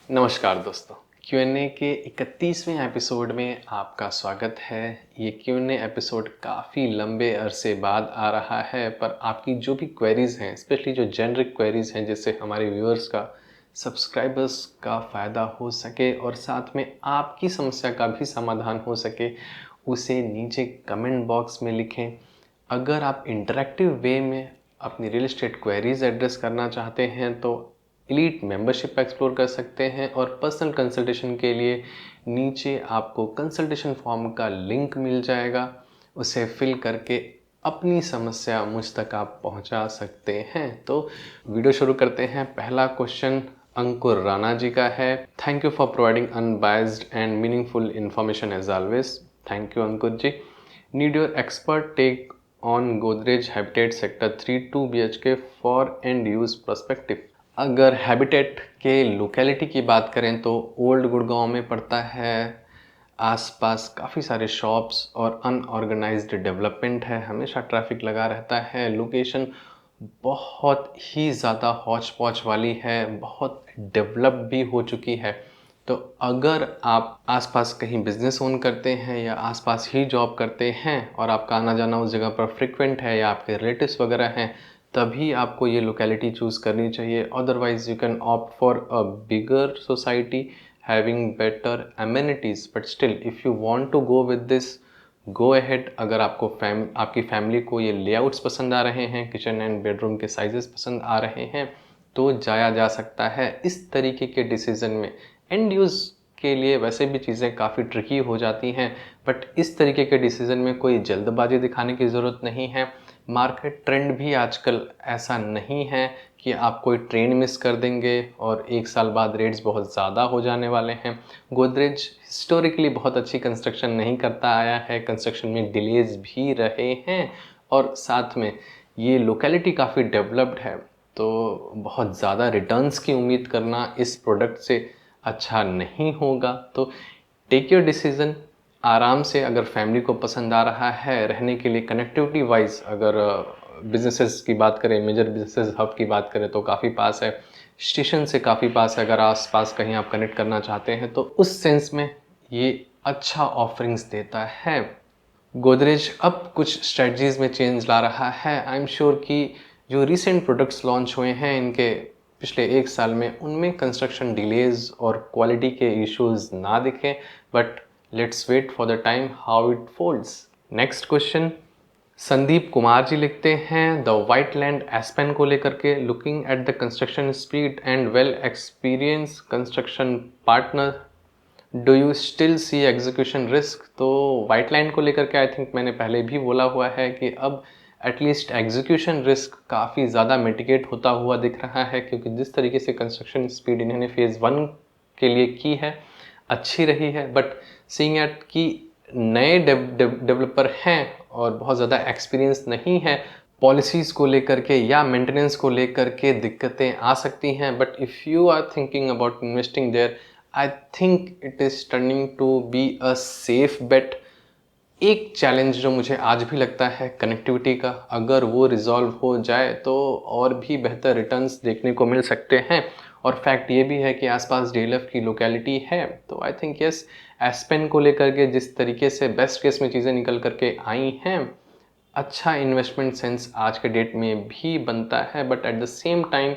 नमस्कार दोस्तों, क्यूएनए के 31वें एपिसोड में आपका स्वागत है। ये क्यूएनए एपिसोड काफ़ी लंबे अरसे बाद आ रहा है, पर आपकी जो भी क्वेरीज़ हैं, स्पेशली जो जेनरिक क्वेरीज़ हैं, जिससे हमारे व्यूअर्स का, सब्सक्राइबर्स का फ़ायदा हो सके और साथ में आपकी समस्या का भी समाधान हो सके, उसे नीचे कमेंट बॉक्स में लिखें। अगर आप इंटरेक्टिव वे में अपनी रियल एस्टेट क्वेरीज एड्रेस करना चाहते हैं तो एलीट मेंबरशिप एक्सप्लोर कर सकते हैं और पर्सनल कंसल्टेशन के लिए नीचे आपको कंसल्टेशन फॉर्म का लिंक मिल जाएगा। उसे फिल करके अपनी समस्या मुझ तक आप पहुंचा सकते हैं। तो वीडियो शुरू करते हैं। पहला क्वेश्चन अंकुर राणा जी का है। Thank you for providing unbiased and meaningful information as always. Thank you Ankur ji. Need your expert take on Godrej habitat sector 3 2 BHK for end use perspective. अगर हैबिटेट के लोकेलिटी की बात करें तो ओल्ड गुड़गांव में पड़ता है। आसपास काफ़ी सारे शॉप्स और अनऑर्गेनाइज्ड डेवलपमेंट है, हमेशा ट्रैफिक लगा रहता है। लोकेशन बहुत ही ज़्यादा हौच पौच वाली है, बहुत डेवलप भी हो चुकी है। तो अगर आप आसपास कहीं बिजनेस ओन करते हैं या आसपास ही जॉब करते हैं और आपका आना जाना उस जगह पर फ्रिक्वेंट है या आपके रिलेटिव्स वगैरह हैं, तभी आपको ये लोकेलिटी चूज़ करनी चाहिए। Otherwise you can opt for a bigger society having better amenities, but still if you want to go with this, go ahead. अगर आपको आपकी फैमिली को ये लेआउट्स पसंद आ रहे हैं, किचन एंड बेडरूम के साइजेस पसंद आ रहे हैं, तो जाया जा सकता है। इस तरीके के डिसीज़न में एंड यूज़ के लिए वैसे भी चीज़ें काफ़ी ट्रिकी हो जाती हैं, बट इस तरीके के डिसीज़न में कोई जल्दबाजी दिखाने की ज़रूरत नहीं है। मार्केट ट्रेंड भी आजकल ऐसा नहीं है कि आप कोई ट्रेन मिस कर देंगे और एक साल बाद रेट्स बहुत ज़्यादा हो जाने वाले हैं। गोदरेज हिस्टोरिकली बहुत अच्छी कंस्ट्रक्शन नहीं करता आया है, कंस्ट्रक्शन में डिलेज भी रहे हैं और साथ में ये लोकेलिटी काफ़ी डेवलप्ड है, तो बहुत ज़्यादा रिटर्न्स की उम्मीद करना इस प्रोडक्ट से अच्छा नहीं होगा। तो टेक योर डिसीज़न आराम से। अगर फैमिली को पसंद आ रहा है रहने के लिए, कनेक्टिविटी वाइज अगर बिजनेसेस की बात करें, मेजर बिजनेसेस हब की बात करें तो काफ़ी पास है, स्टेशन से काफ़ी पास है। अगर आस पास कहीं आप कनेक्ट करना चाहते हैं तो उस सेंस में ये अच्छा ऑफरिंग्स देता है। गोदरेज अब कुछ स्ट्रेटजीज़ में चेंज ला रहा है। आई एम श्योर कि जो रिसेंट प्रोडक्ट्स लॉन्च हुए हैं इनके पिछले एक साल में, उनमें कंस्ट्रक्शन डिलेज और क्वालिटी के इश्यूज ना दिखें, but let's wait for the time how it folds. Next question Sandeep Kumar ji लिखते हैं द वाइट लैंड एस्पेन को लेकर के। Looking at the construction speed and well experience construction partner, do you still see execution risk. तो white line को लेकर के I think मैंने पहले भी बोला हुआ है कि अब एटलीस्ट एग्जीक्यूशन रिस्क काफ़ी ज़्यादा मिटिगेट होता हुआ दिख रहा है, क्योंकि जिस तरीके से कंस्ट्रक्शन स्पीड इन्होंने फेज़ 1 के लिए की है अच्छी रही है, बट सीइंग एट कि नए डेवलपर हैं और बहुत ज़्यादा एक्सपीरियंस नहीं है, पॉलिसीज़ को लेकर के या मेंटेनेंस को लेकर के दिक्कतें आ सकती हैं। But if you are thinking about investing there, I think it is turning to be a safe bet. एक चैलेंज जो मुझे आज भी लगता है कनेक्टिविटी का, अगर वो रिजॉल्व हो जाए तो और भी बेहतर रिटर्न्स देखने को मिल सकते हैं। और फैक्ट ये भी है कि आसपास डीएलएफ की लोकेलिटी है, तो आई थिंक यस, एस्पेन को लेकर के जिस तरीके से बेस्ट केस में चीज़ें निकल करके आई हैं, अच्छा इन्वेस्टमेंट सेंस आज के डेट में भी बनता है। But at the same time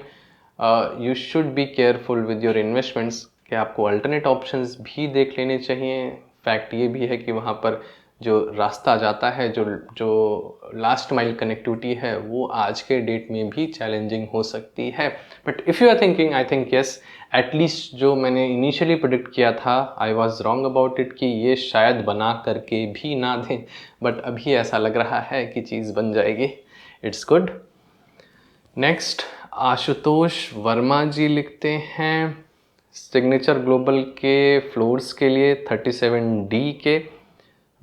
you should be careful with your investments कि आपको अल्टरनेट ऑप्शंस भी देख लेने चाहिए। फैक्ट ये भी है कि वहाँ पर जो रास्ता जाता है, जो जो लास्ट माइल कनेक्टिविटी है, वो आज के डेट में भी चैलेंजिंग हो सकती है। But if you are thinking, I think yes, at least जो मैंने इनिशियली प्रिडिक्ट किया था, I was wrong about it कि ये शायद बना करके भी ना दें, बट अभी ऐसा लग रहा है कि चीज़ बन जाएगी। It's good. Next Ashutosh Verma ji लिखते हैं सिग्नेचर ग्लोबल के फ्लोर्स के लिए 37D के,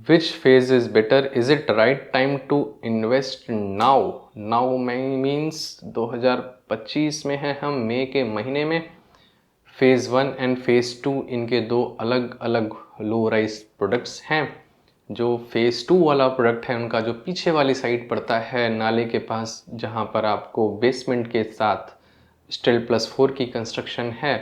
which phase is better, is it right time to invest now. Now means 2025 में है हम, मई के महीने में। फेज़ 1 एंड फेज़ 2 इनके दो अलग अलग लो राइज प्रोडक्ट्स हैं। जो फेज़ 2 वाला प्रोडक्ट है उनका जो पीछे वाली साइड पड़ता है नाले के पास, जहां पर आपको बेसमेंट के साथ स्टिल +4 की कंस्ट्रक्शन है,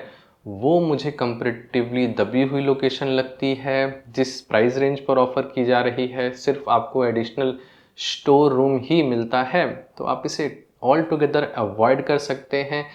वो मुझे कंपैरेटिवली दबी हुई लोकेशन लगती है। जिस प्राइस रेंज पर ऑफ़र की जा रही है सिर्फ आपको एडिशनल स्टोर रूम ही मिलता है, तो आप इसे ऑल टुगेदर अवॉइड कर सकते हैं।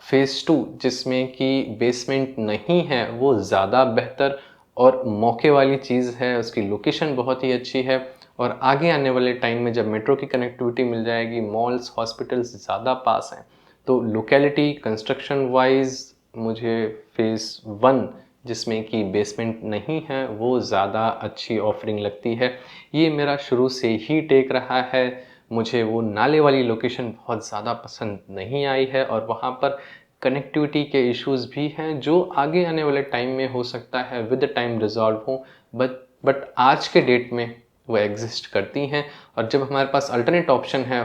फेज़ 2 जिसमें कि बेसमेंट नहीं है वो ज़्यादा बेहतर और मौके वाली चीज़ है, उसकी लोकेशन बहुत ही अच्छी है और आगे आने वाले टाइम में जब मेट्रो की कनेक्टिविटी मिल जाएगी, मॉल्स हॉस्पिटल्स ज़्यादा पास हैं, तो लोकेलिटी कंस्ट्रक्शन वाइज मुझे फेज़ 1 जिसमें कि बेसमेंट नहीं है वो ज़्यादा अच्छी ऑफरिंग लगती है। ये मेरा शुरू से ही टेक रहा है। मुझे वो नाले वाली लोकेशन बहुत ज़्यादा पसंद नहीं आई है और वहाँ पर कनेक्टिविटी के इश्यूज़ भी हैं जो आगे आने वाले टाइम में हो सकता है विद टाइम रिजॉल्व हो, बट आज के डेट में वो एग्जिस्ट करती हैं। और जब हमारे पास अल्टरनेट ऑप्शन है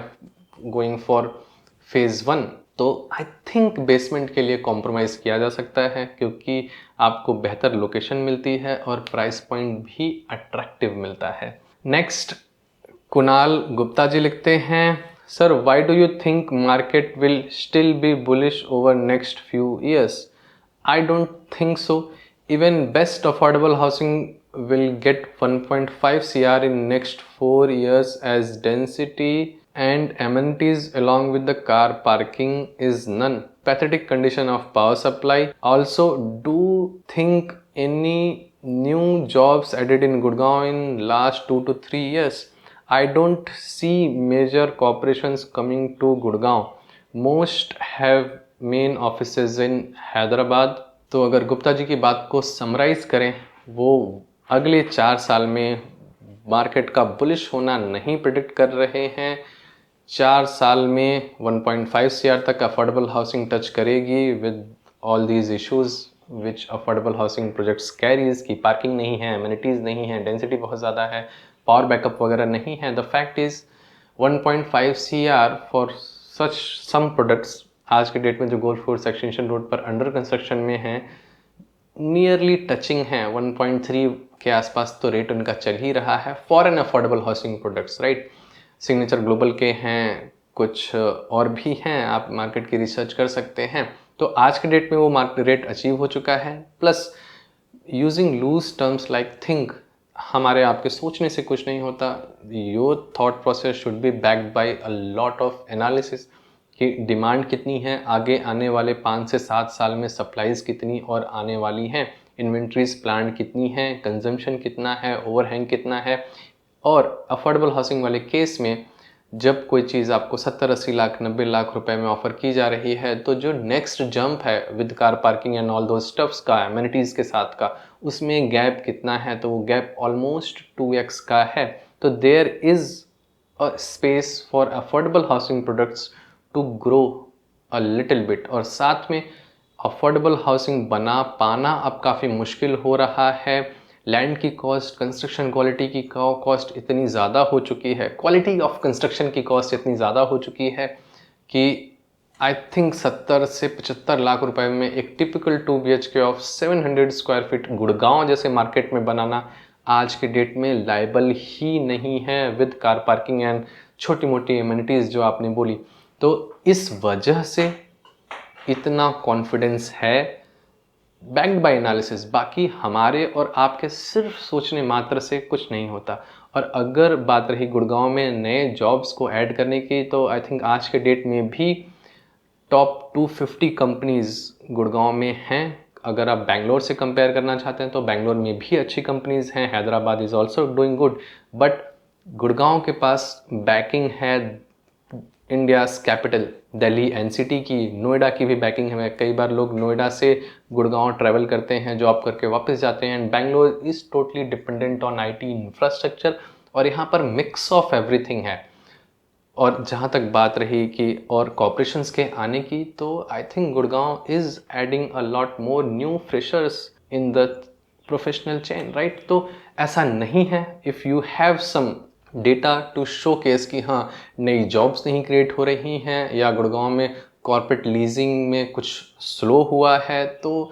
गोइंग फॉर फेज़ 1, तो आई थिंक बेसमेंट के लिए कॉम्प्रोमाइज़ किया जा सकता है क्योंकि आपको बेहतर लोकेशन मिलती है और प्राइस पॉइंट भी अट्रैक्टिव मिलता है। नेक्स्ट कुणाल गुप्ता जी लिखते हैं, sir why do you think market will still be bullish over next few years? I don't think so. Even best affordable housing will get 1.5 CR in next 4 years as density and amenities along with the car parking is none. Pathetic condition of power supply. Also, do think any new jobs added in Gurgaon in last 2 to 3 years? I don't see major corporations coming to Gurgaon. Most have main offices in Hyderabad. तो अगर गुप्ता जी की बात को summarise करें, वो अगले 4 साल में मार्केट का बुलिश होना नहीं प्रिडिक्ट कर रहे हैं। 4 साल में 1.5 CR तक अफोर्डेबल हाउसिंग टच करेगी with all these issues which affordable housing projects carries की पार्किंग नहीं है, एमिनिटीज़ नहीं है, डेंसिटी बहुत ज़्यादा है, पावर बैकअप वगैरह नहीं है। The fact is 1.5 CR for such some products आज के डेट में जो गोल्फ एक्सटेंशन रोड पर अंडर कंस्ट्रक्शन में है नियरली टचिंग है 1.3 के आसपास, तो रेट उनका चल ही रहा है for an affordable housing products, right. Signature global के हैं, कुछ और भी हैं, आप मार्केट की रिसर्च कर सकते हैं। तो आज के डेट में वो मार्केट रेट अचीव हो चुका है। Plus using loose terms like think, हमारे आपके सोचने से कुछ नहीं होता। Your thought process should be backed by a lot of analysis कि डिमांड कितनी है, आगे आने वाले 5 से 7 साल में सप्लाईज कितनी और आने वाली हैं, इन्वेंट्रीज प्लान कितनी है, कंजम्पशन कितना है, ओवरहैंग कितना है। और अफोर्डेबल हाउसिंग वाले केस में जब कोई चीज़ आपको 70-80 लाख 90 लाख रुपए में ऑफर की जा रही है, तो जो नेक्स्ट जंप है with car parking and all दो स्टफ्स का, एमिनिटीज़ के साथ का, उसमें गैप कितना है, तो वो गैप ऑलमोस्ट 2x का है। तो there is a space for affordable housing products to grow a little bit. और साथ में अफोर्डेबल हाउसिंग बना पाना अब काफ़ी मुश्किल हो रहा है। लैंड की कॉस्ट, कंस्ट्रक्शन क्वालिटी की कॉस्ट इतनी ज़्यादा हो चुकी है, क्वालिटी ऑफ कंस्ट्रक्शन की कॉस्ट इतनी ज़्यादा हो चुकी है कि आई थिंक 70 से 75 लाख रुपए में एक typical 2 BHK of 700 square feet Gurgaon जैसे मार्केट में बनाना आज के डेट में लायबल ही नहीं है विद कार पार्किंग एंड छोटी मोटी एमिनिटीज़ जो आपने बोली। तो इस वजह से इतना कॉन्फिडेंस है बैक्ड बाय एनालिसिस। बाकी हमारे और आपके सिर्फ सोचने मात्र से कुछ नहीं होता। और अगर बात रही गुड़गांव में नए जॉब्स को ऐड करने की, तो आई थिंक आज के डेट में भी टॉप 250 कंपनीज गुड़गांव में हैं। अगर आप बैंगलोर से कंपेयर करना चाहते हैं तो बैंगलोर में भी अच्छी कंपनीज हैं, Hyderabad is also doing good, but Gurgaon के पास बैकिंग है इंडियाज़ कैपिटल दिल्ली एनसीटी की, नोएडा की भी बैकिंग है। कई बार लोग नोएडा से गुड़गांव ट्रैवल करते हैं, जॉब करके वापस जाते हैं। And Bangalore is totally dependent on IT infrastructure और यहाँ पर मिक्स ऑफ एवरीथिंग है। और जहाँ तक बात रही कि और कॉर्पोरेशंस के आने की, तो I think Gurgaon is adding a lot more new freshers in the professional chain, right. तो ऐसा नहीं है, if you have some data to showcase कि हाँ नई जॉब्स नहीं क्रिएट हो रही हैं या गुड़गांव में कॉर्पोरेट लीजिंग में कुछ स्लो हुआ है, तो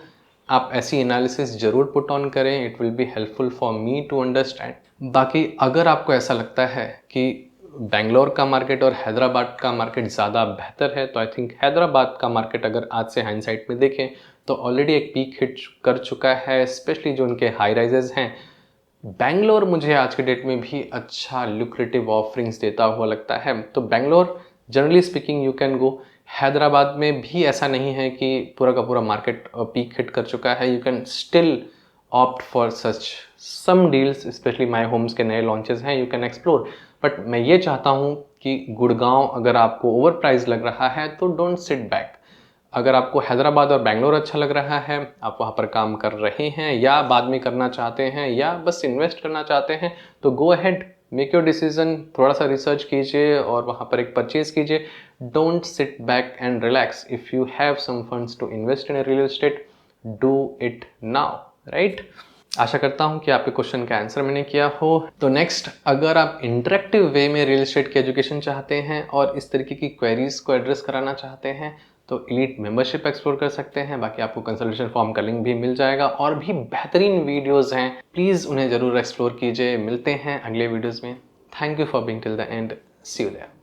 आप ऐसी एनालिसिस ज़रूर पुट ऑन करें। It will be helpful for me to understand. बाकी अगर आपको ऐसा लगता है कि बेंगलोर का मार्केट और हैदराबाद का मार्केट ज़्यादा बेहतर है, तो आई थिंक हैदराबाद का मार्केट अगर आज से हाइंडसाइट में देखें तो ऑलरेडी एक पीक हिट कर चुका है, स्पेशली जो उनके हाई राइजेस हैं। बैंगलोर मुझे आज के डेट में भी अच्छा लुक्रेटिव ऑफरिंग्स देता हुआ लगता है, तो Bangalore generally speaking you can go. Hyderabad में भी ऐसा नहीं है कि पूरा का पूरा मार्केट पीक हिट कर चुका है, you can still opt for such some deals, specially my homes के नए लॉन्चेस हैं, यू कैन एक्सप्लोर। बट मैं ये चाहता हूँ कि गुड़गांव अगर आपको ओवर प्राइस लग रहा है तो डोंट सिट बैक। अगर आपको हैदराबाद और बैंगलोर अच्छा लग रहा है, आप वहाँ पर काम कर रहे हैं या बाद में करना चाहते हैं या बस इन्वेस्ट करना चाहते हैं, तो go ahead, make your decision, थोड़ा सा रिसर्च कीजिए और वहाँ पर एक परचेज कीजिए। Don't sit back and relax. If you have some funds to invest in real estate, do it now, right. आशा करता हूँ कि आपके क्वेश्चन का आंसर मैंने किया हो। तो नेक्स्ट, अगर आप इंटरेक्टिव वे में रियल एस्टेट की एजुकेशन चाहते हैं और इस तरीके की क्वेरीज को एड्रेस कराना चाहते हैं, तो एलीट मेंबरशिप एक्सप्लोर कर सकते हैं। बाकी आपको कंसल्टेशन फॉर्म का लिंक भी मिल जाएगा और भी बेहतरीन वीडियोस हैं, प्लीज़ उन्हें ज़रूर एक्सप्लोर कीजिए। मिलते हैं अगले वीडियोस में। Thank you for being till the end, see you there.